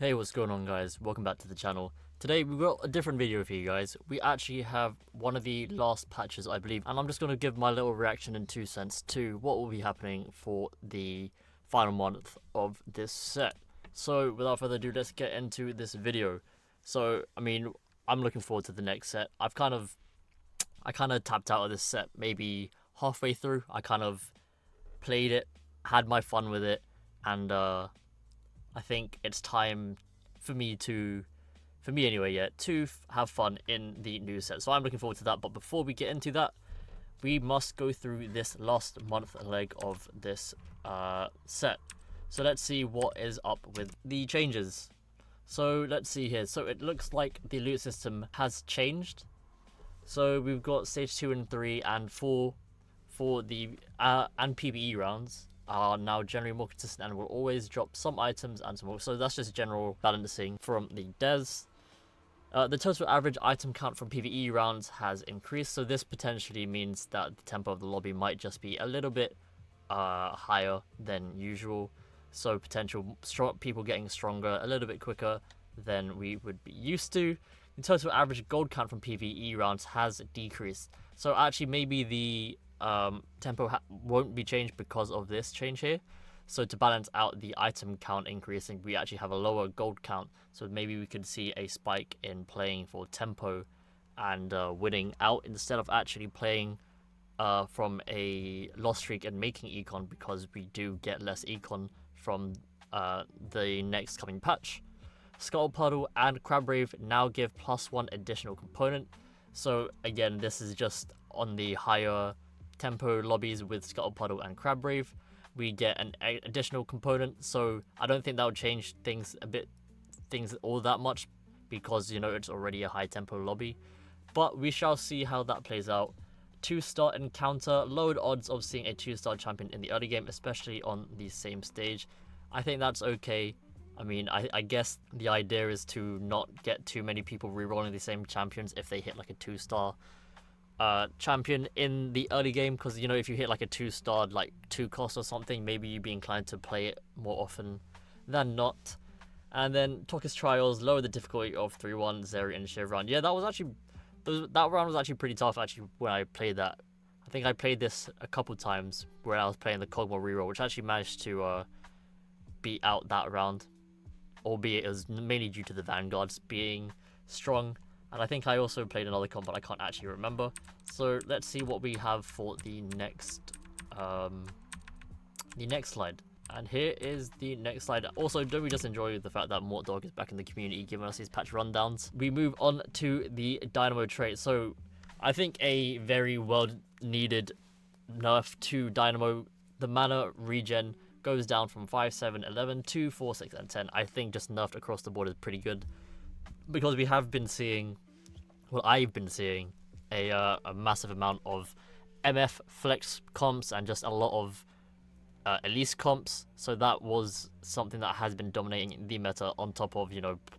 Hey, what's going on, guys? Welcome back to the channel. Today we've got a different video for you guys. We actually have one of the last patches, I believe, and I'm just going to give my little reaction in 2 cents to what will be happening for the final month of this set. So without further ado, let's get into this video. So I'm looking forward to the next set. I kind of tapped out of this set maybe halfway through. I kind of played it, had my fun with it, and I think it's time for me to have fun in the new set. So I'm looking forward to that. But before we get into that, we must go through this last month leg of this set. So let's see what is up with the changes. So let's see here. So it looks like the loot system has changed. So we've got stage 2 and 3 and 4 for the and PvE rounds are now generally more consistent and will always drop some items and some more. So that's just general balancing from the devs. The total average item count from PvE rounds has increased, so this potentially means that the tempo of the lobby might just be a little bit higher than usual. So potential people getting stronger a little bit quicker than we would be used to. The total average gold count from PvE rounds has decreased. So actually maybe the tempo won't be changed because of this change here. So to balance out the item count increasing, we actually have a lower gold count. So maybe we could see a spike in playing for tempo and winning out instead of actually playing from a loss streak and making econ, because we do get less econ from the next coming patch. Scuttle Puddle and Crab Rave now give +1 additional component. So again, this is just on the higher tempo lobbies with Scuttle Puddle and Crab Rave. We get an additional component, so I don't think that would change things all that much, because it's already a high tempo lobby. But we shall see how that plays out. 2-star encounter, lowered odds of seeing a 2-star champion in the early game, especially on the same stage. I think that's okay. I guess the idea is to not get too many people rerolling the same champions if they hit like a 2-star champion in the early game, because if you hit like a 2-star like 2 cost or something, maybe you'd be inclined to play it more often than not. And then Tokis Trials, lower the difficulty of 3-1 Zeri initiative round. Yeah, that round was actually pretty tough actually when I played that. I think I played this a couple times when I was playing the Kog'Maw reroll, which actually managed to beat out that round, albeit it was mainly due to the Vanguards being strong. And I think I also played another comp, but I can't actually remember. So let's see what we have for the next slide. And here is the next slide. Also, don't we just enjoy the fact that MortDog is back in the community giving us these patch rundowns? We move on to the Dynamo trait. So I think a very well needed nerf to Dynamo. The mana regen goes down from 5, 7, 11 to 4, 6, and 10. I think just nerfed across the board is pretty good, because we have been seeing, well, I've been seeing a massive amount of MF flex comps and just a lot of Elise comps. So that was something that has been dominating the meta, on top of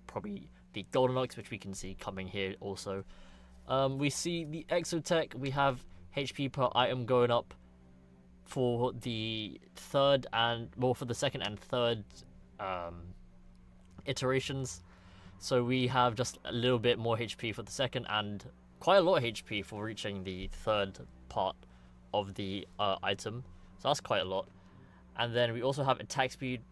probably the Golden Ox, which we can see coming here also. We see the Exotech. We have HP per item going up for the second and third iterations. So we have just a little bit more HP for the second and quite a lot of HP for reaching the third part of the item. So that's quite a lot. And then we also have attack speed.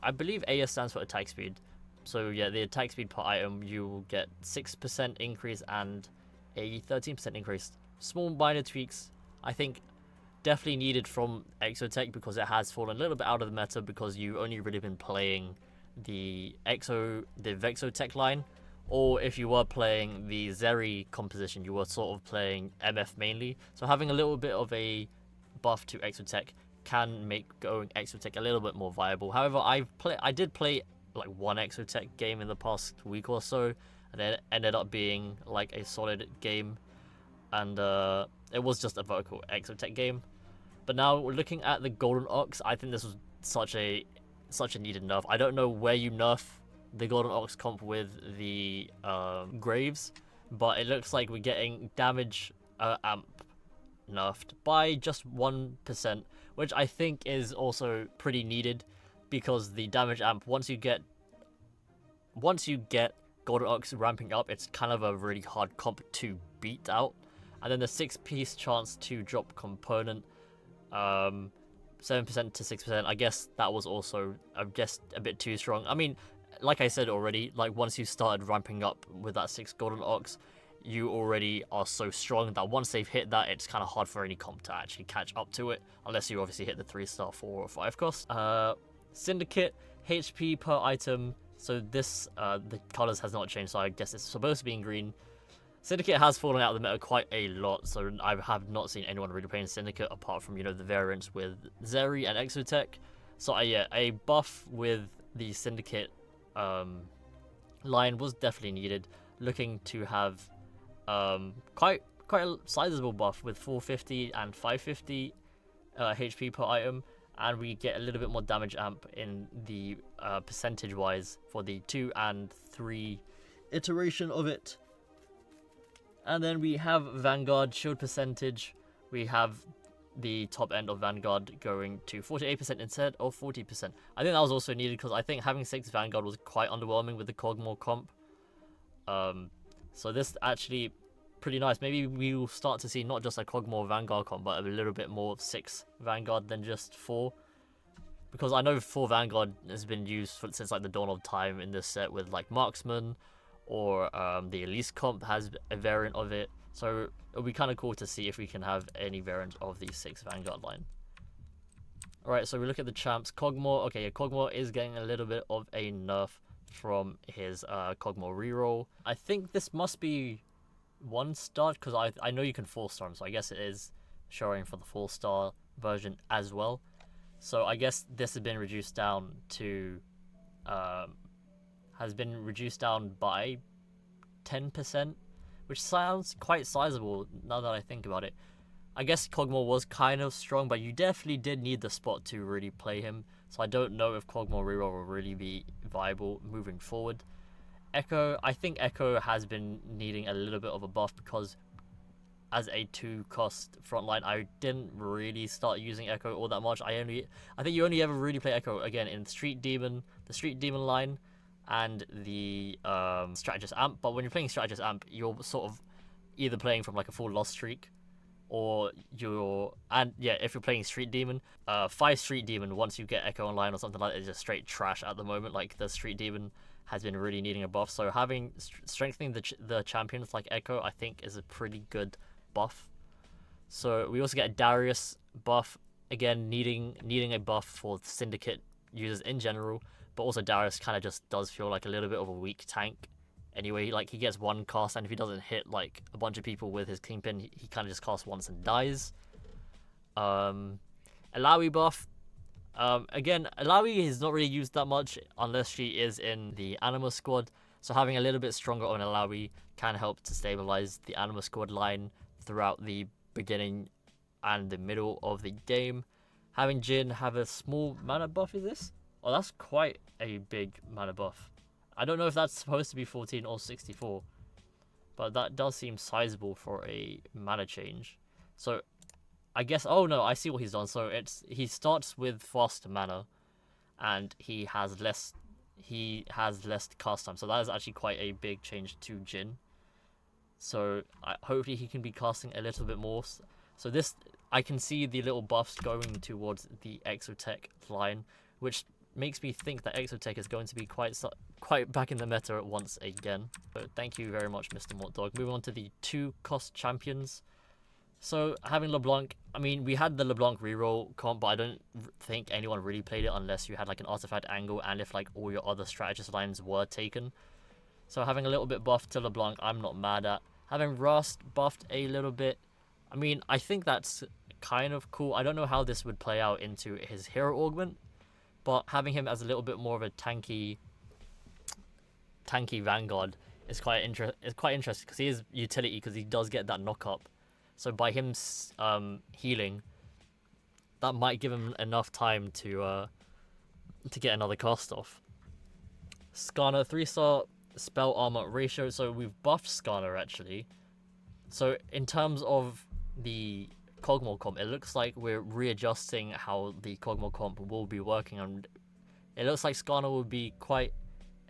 I believe AS stands for attack speed. So yeah, the attack speed per item, you will get 6% increase and a 13% increase. Small minor tweaks, I think definitely needed from Exotech, because it has fallen a little bit out of the meta, because you've only really been playing the Vexotech line, or if you were playing the Zeri composition, you were sort of playing MF mainly. So having a little bit of a buff to Exotech can make going Exotech a little bit more viable. However, I did play like one Exotech game in the past week or so, and it ended up being like a solid game, and it was just a vertical Exotech game. But now looking at the Golden Ox, I think this was such a needed nerf. I don't know where you nerf the Golden Ox comp with the Graves, but it looks like we're getting damage amp nerfed by just 1%, which I think is also pretty needed, because the damage amp, once you get once you get Golden Ox ramping up, it's kind of a really hard comp to beat out. And then the 6-piece chance to drop component, 7% to 6%, I guess that was also just a bit too strong. I mean, like I said already, like once you started ramping up with that 6 Golden Ox, you already are so strong that once they've hit that, it's kind of hard for any comp to actually catch up to it, unless you obviously hit the 3-star 4 or 5 cost. Syndicate, HP per item, so this, the colors has not changed, so I guess it's supposed to be in green. Syndicate has fallen out of the meta quite a lot, so I have not seen anyone really playing Syndicate apart from, you know, the variants with Zeri and Exotech. So yeah, a buff with the Syndicate line was definitely needed. Looking to have quite a sizable buff with 450 and 550 HP per item, and we get a little bit more damage amp in the percentage wise for the 2 and 3 iteration of it. And then we have Vanguard shield percentage. We have the top end of Vanguard going to 48% instead of 40%. I think that was also needed because I think having 6 Vanguard was quite underwhelming with the Cogmore comp. So this actually pretty nice. Maybe we will start to see not just a Cogmore Vanguard comp, but a little bit more of 6 Vanguard than just 4. Because I know 4 Vanguard has been used since like the dawn of time in this set with like Marksman, or the Elise comp has a variant of it. So it'll be kind of cool to see if we can have any variant of the 6 Vanguard line. Alright, so we look at the champs. Cogmore, okay, yeah, Cogmore is getting a little bit of a nerf from his Cogmore reroll. I think this must be 1-star, because I know you can 4-star him, so I guess it is showing for the 4-star version as well. So I guess this has been reduced down to by 10%, which sounds quite sizable now that I think about it. I guess Cogmore was kind of strong, but you definitely did need the spot to really play him, so I don't know if Cogmore reroll will really be viable moving forward. Echo, I think Echo has been needing a little bit of a buff because as a 2-cost frontline, I didn't really start using Echo all that much. I think you only ever really play Echo again in the Street Demon line, and the Strategist Amp. But when you're playing Strategist Amp, you're sort of either playing from like a full loss streak, or if you're playing Street Demon, 5 Street Demon, once you get Echo online or something like that, is just straight trash at the moment. Like the Street Demon has been really needing a buff, so having strengthening the champions like Echo, I think, is a pretty good buff. So we also get a Darius buff, again needing a buff for Syndicate users in general, but also Darius kind of just does feel like a little bit of a weak tank anyway. Like he gets 1 cast, and if he doesn't hit like a bunch of people with his Kingpin, he kind of just casts once and dies. Alawi buff, again, Alawi is not really used that much unless she is in the Anima squad, so having a little bit stronger on Alawi can help to stabilize the Anima squad line throughout the beginning and the middle of the game. Having Jin have a small mana buff, is this? Oh, that's quite a big mana buff. I don't know if that's supposed to be 14 or 64, but that does seem sizable for a mana change. So I guess, oh no, I see what he's done. So he starts with faster mana, and he has less cast time. So that is actually quite a big change to Jin. So hopefully he can be casting a little bit more. So this, I can see the little buffs going towards the Exotech line, which makes me think that Exotech is going to be quite back in the meta once again. So thank you very much, Mr. MortDog. Moving on to the 2-cost champions. So having LeBlanc, I mean, we had the LeBlanc reroll comp, but I don't think anyone really played it unless you had like an artifact angle and if like all your other strategist lines were taken. So having a little bit buff to LeBlanc, I'm not mad at. Having Rust buffed a little bit, I mean, I think that's kind of cool. I don't know how this would play out into his hero augment, but having him as a little bit more of a tanky Vanguard is quite interesting because he is utility, because he does get that knock up. So by him healing, that might give him enough time to get another cast off. Skarner 3-star spell armor ratio. So we've buffed Skarner actually. So in terms of the Cogmore comp, it looks like we're readjusting how the Cogmore comp will be working on. It looks like Skarner will be quite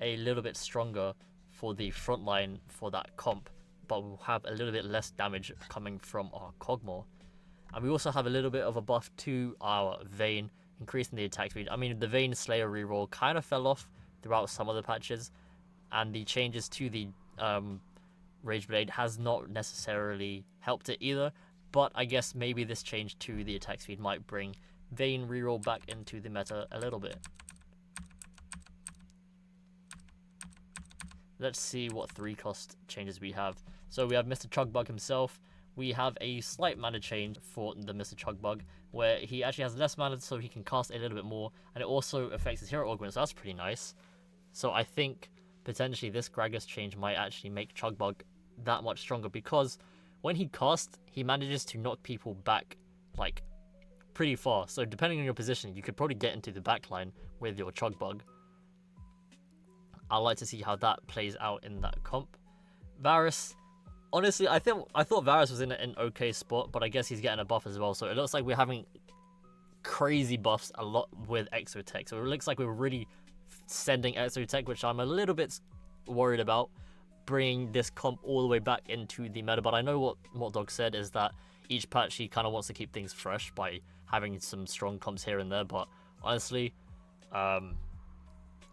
a little bit stronger for the front line for that comp, but we'll have a little bit less damage coming from our Cogmore. And we also have a little bit of a buff to our Vayne, increasing the attack speed. I mean, the Vayne Slayer reroll kind of fell off throughout some of the patches, and the changes to the Rage Blade has not necessarily helped it either, but I guess maybe this change to the attack speed might bring Vayne reroll back into the meta a little bit. Let's see what 3-cost changes we have. So we have Mr. Chugbug himself. We have a slight mana change for the Mr. Chugbug, where he actually has less mana so he can cast a little bit more, and it also affects his hero augment, so that's pretty nice. So I think potentially this Gragas change might actually make Chugbug that much stronger, because when he casts, he manages to knock people back like pretty far. So depending on your position, you could probably get into the backline with your Chugbug. I'd like to see how that plays out in that comp. Varus, honestly, I thought Varus was in an okay spot, but I guess he's getting a buff as well. So it looks like we're having crazy buffs a lot with Exotech. So it looks like we're really sending Exotech, which I'm a little bit worried about, bringing this comp all the way back into the meta. But I know what MortDog said is that each patch he kind of wants to keep things fresh by having some strong comps here and there. But honestly, I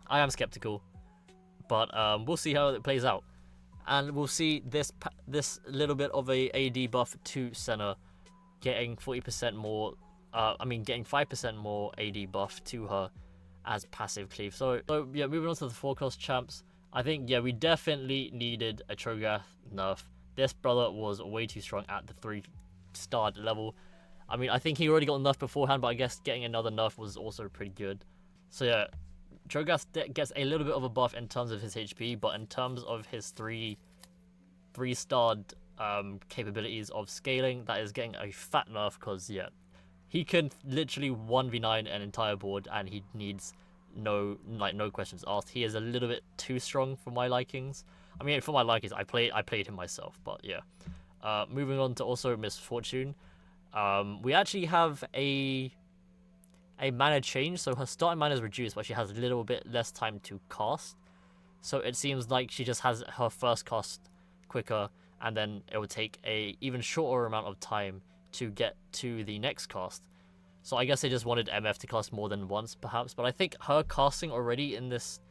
am skeptical. But we'll see how it plays out. And we'll see this little bit of a AD buff to Senna, getting 40% more, getting 5% more AD buff to her as passive cleave. So yeah, moving on to the 4-cost champs. I think, yeah, we definitely needed a Cho'Gath nerf. This brother was way too strong at the 3-star level. I mean, I think he already got nerfed beforehand, but I guess getting another nerf was also pretty good. So yeah, Cho'Gath gets a little bit of a buff in terms of his HP, but in terms of his 3-starred capabilities of scaling, that is getting a fat nerf, because yeah, he can literally 1v9 an entire board, and he needs no questions asked. He is a little bit too strong for my likings. I mean, for my likings, I played him myself, but yeah. Moving on to also Misfortune. We actually have a mana change, so her starting mana is reduced, but she has a little bit less time to cast. So it seems like she just has her first cast quicker, and then it will take a even shorter amount of time to get to the next cast. So I guess they just wanted MF to cast more than once, perhaps. But I think her casting already in this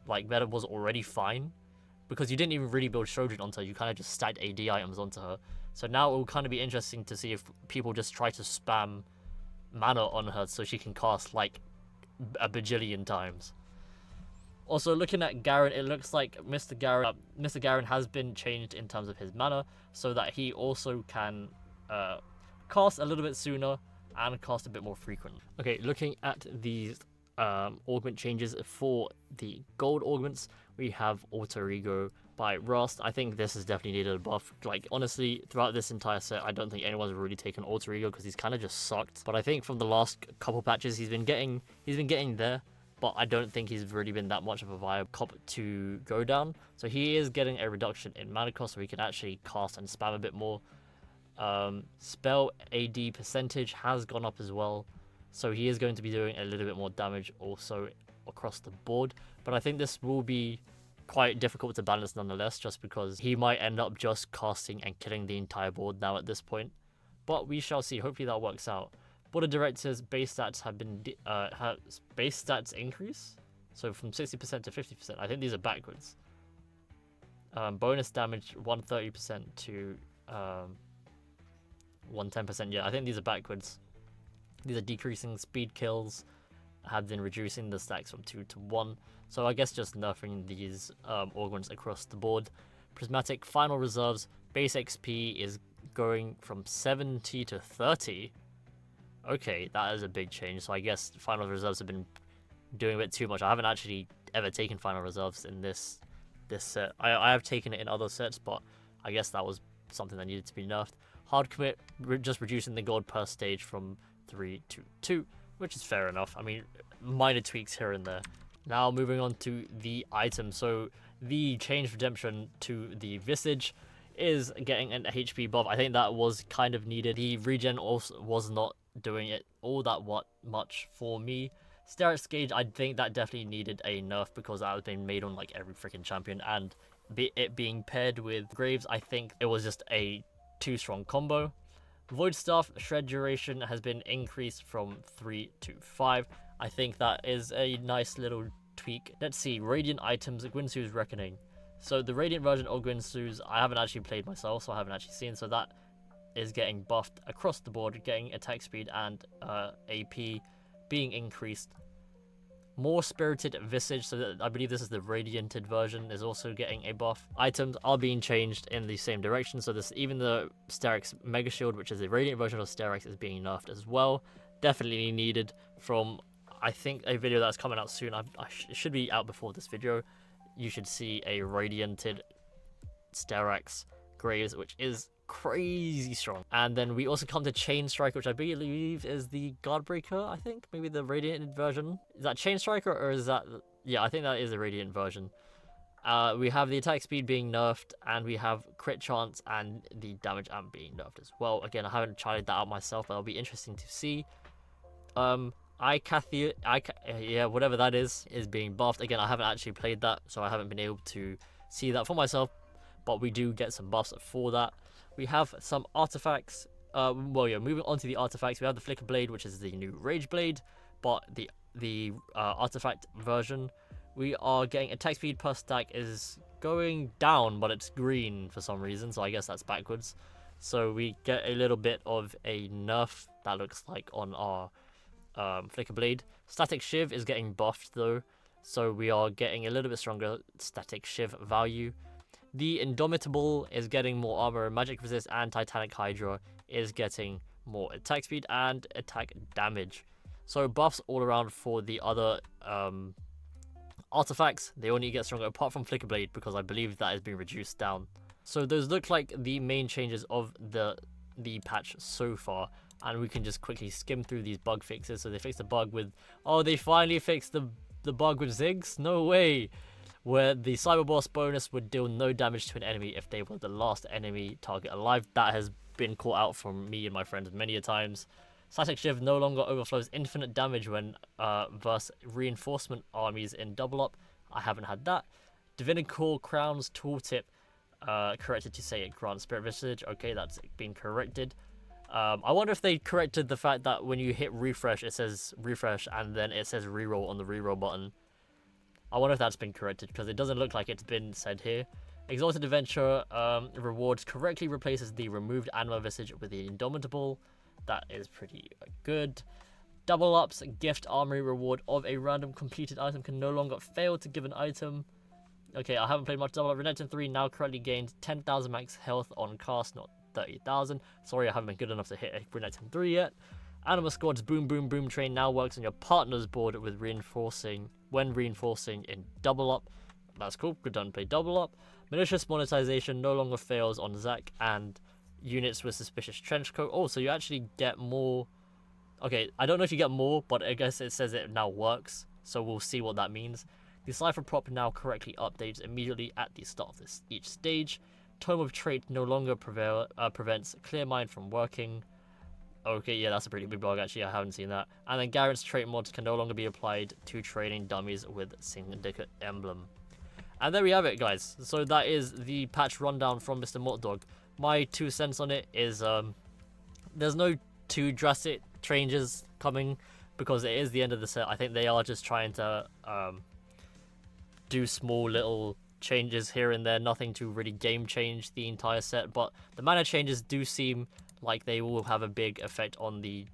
meta was already fine, because you didn't even really build Trojan onto her. You kind of just stacked AD items onto her. So now it will kind of be interesting to see if people just try to spam mana on her so she can cast like a bajillion times. Also, looking at Garen, it looks like Mr. Garen has been changed in terms of his mana, so that he also can cast a little bit sooner and cast a bit more frequently. Okay, looking at these augment changes for the gold augments, we have Alter Ego by Rust. I think this has definitely needed a buff. Like, honestly, throughout this entire set, I don't think anyone's really taken Alter Ego, because he's kind of just sucked. But I think from the last couple patches, he's been getting there, but I don't think he's really been that much of a viable comp to go down. So he is getting a reduction in mana cost, so he can actually cast and spam a bit more. Spell AD percentage has gone up as well, so he is going to be doing a little bit more damage also across the board. But I think this will be quite difficult to balance nonetheless, just because he might end up just casting and killing the entire board now at this point. But we shall see. Hopefully that works out. Board of Directors base stats have been base stats increase, so from 60% to 50%. I think these are backwards. Bonus damage 130% to 110%. Yeah, I think these are backwards. These are decreasing speed kills, have been reducing the stacks from 2 to 1. So I guess just nerfing these augments across the board. Prismatic final reserves base XP is going from 70 to 30. Okay, that is a big change. So I guess final reserves have been doing a bit too much. I haven't actually ever taken final reserves in this set. I have taken it in other sets, but I guess that was something that needed to be nerfed. Hard commit, just reducing the gold per stage from 3 to 2, which is fair enough. I mean, minor tweaks here and there. Now moving on to the item. So the change redemption to the Visage is getting an HP buff. I think that was kind of needed. The regen also was not doing it all that much for me, Sterak's Gauge, I think that definitely needed a nerf because that has been made on like every freaking champion, and it being paired with Graves, I think it was just a too strong combo. Void Staff shred duration has been increased from 3 to 5. I think that is a nice little tweak. Let's see, Radiant items, Guinsoo's Reckoning. So the Radiant version of Guinsoo's, I haven't actually played myself, so I haven't actually seen. So that is getting buffed across the board, getting attack speed and AP being increased. More Spirited Visage, so that I believe this is the Radianted version, is also getting a buff. Items are being changed in the same direction, so this even the Sterak's Mega Shield, which is the Radiant version of Sterak's, is being nerfed as well. Definitely needed from, I think, a video that's coming out soon. It should be out before this video. You should see a Radianted Sterak's Graves, which is crazy strong. And then we also come to Chain Strike, which I believe is the Guardbreaker, I think, maybe the Radiant version. Is that Chain Striker, or is that, yeah, I think that is the Radiant version. We have the attack speed being nerfed, and we have crit chance and the damage amp being nerfed as well. Again, I haven't tried that out myself, but it'll be interesting to see. Yeah, whatever that is being buffed. Again, I haven't actually played that, so I haven't been able to see that for myself, but we do get some buffs for that. We have some artifacts. Moving on to the artifacts, we have the Flicker Blade, which is the new Rage Blade, but the artifact version, we are getting attack speed per stack is going down, but it's green for some reason, so I guess that's backwards. So we get a little bit of a nerf, that looks like, on our Flicker Blade. Static Shiv is getting buffed though, so we are getting a little bit stronger Static Shiv value. The Indomitable is getting more armor and magic resist, and Titanic Hydra is getting more attack speed and attack damage. So buffs all around for the other artifacts. They only get stronger apart from Flicker Blade, because I believe that has been reduced down. So those look like the main changes of the patch so far, and we can just quickly skim through these bug fixes. So they fixed the bug with, oh, they finally fixed the bug with Ziggs? No way! Where the Cyber Boss bonus would deal no damage to an enemy if they were the last enemy target alive. That has been caught out from me and my friends many a times. Static Shiv no longer overflows infinite damage when versus reinforcement armies in double up. I haven't had that. Divinical Crown's tooltip corrected to say it grants Spirit Visage. Okay, that's been corrected. I wonder if they corrected the fact that when you hit refresh, it says refresh and then it says reroll on the reroll button. I wonder if that's been corrected, because it doesn't look like it's been said here. Exalted Adventure rewards correctly replaces the removed Anima Visage with the Indomitable. That is pretty good. Double Ups gift armory reward of a random completed item can no longer fail to give an item. Okay, I haven't played much Double Up. Renekton 3 now currently gains 10,000 max health on cast, not 30,000. Sorry, I haven't been good enough to hit a Renekton 3 yet. Anima Squad's Boom Boom Boom train now works on your partner's board with reinforcing in double up. That's cool, good done, play double up. Malicious monetization no longer fails on Zac and units with suspicious trench coat. Oh, so you actually get more. Okay, I don't know if you get more, but I guess it says it now works, so we'll see what that means. The Cypher prop now correctly updates immediately at the start of each stage. Tome of Trait no longer prevents Clear Mind from working. Okay, yeah, that's a pretty big bug, actually. I haven't seen that. And then Garrett's trait mods can no longer be applied to training dummies with Syndicate Emblem. And there we have it, guys. So that is the patch rundown from Mr. MortDog. My 2 cents on it is there's no too drastic changes coming, because it is the end of the set. I think they are just trying to do small little changes here and there, nothing to really game change the entire set, but the mana changes do seem like they will have a big effect on the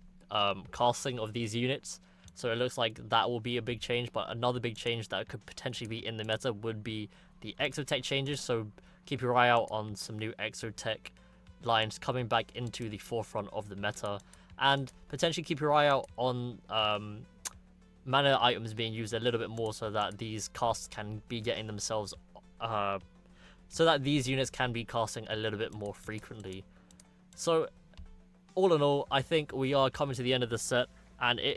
casting of these units. So it looks like that will be a big change, but another big change that could potentially be in the meta would be the Exotech changes. So keep your eye out on some new Exotech lines coming back into the forefront of the meta, and potentially keep your eye out on mana items being used a little bit more, so that these casts can be getting themselves so that these units can be casting a little bit more frequently. So all in all, I think we are coming to the end of the set, and it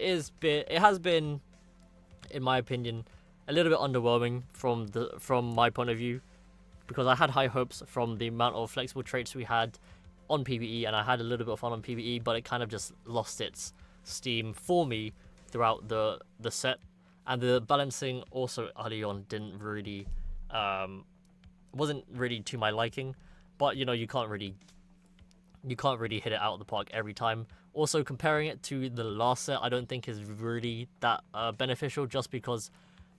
has been, in my opinion, a little bit underwhelming from my point of view, because I had high hopes from the amount of flexible traits we had on PvE, and I had a little bit of fun on PvE, but it kind of just lost its steam for me throughout the set, and the balancing also early on didn't really wasn't really to my liking. But you know, you can't really hit it out of the park every time. Also, comparing it to the last set, I don't think is really that beneficial, just because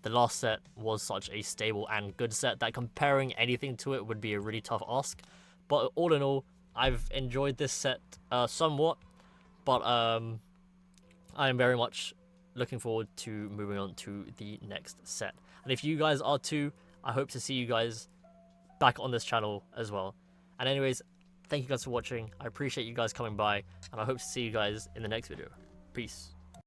the last set was such a stable and good set that comparing anything to it would be a really tough ask. But all in all, I've enjoyed this set somewhat, but I am very much looking forward to moving on to the next set. And if you guys are too, I hope to see you guys back on this channel as well. And anyways, thank you guys for watching. I appreciate you guys coming by, and I hope to see you guys in the next video. Peace.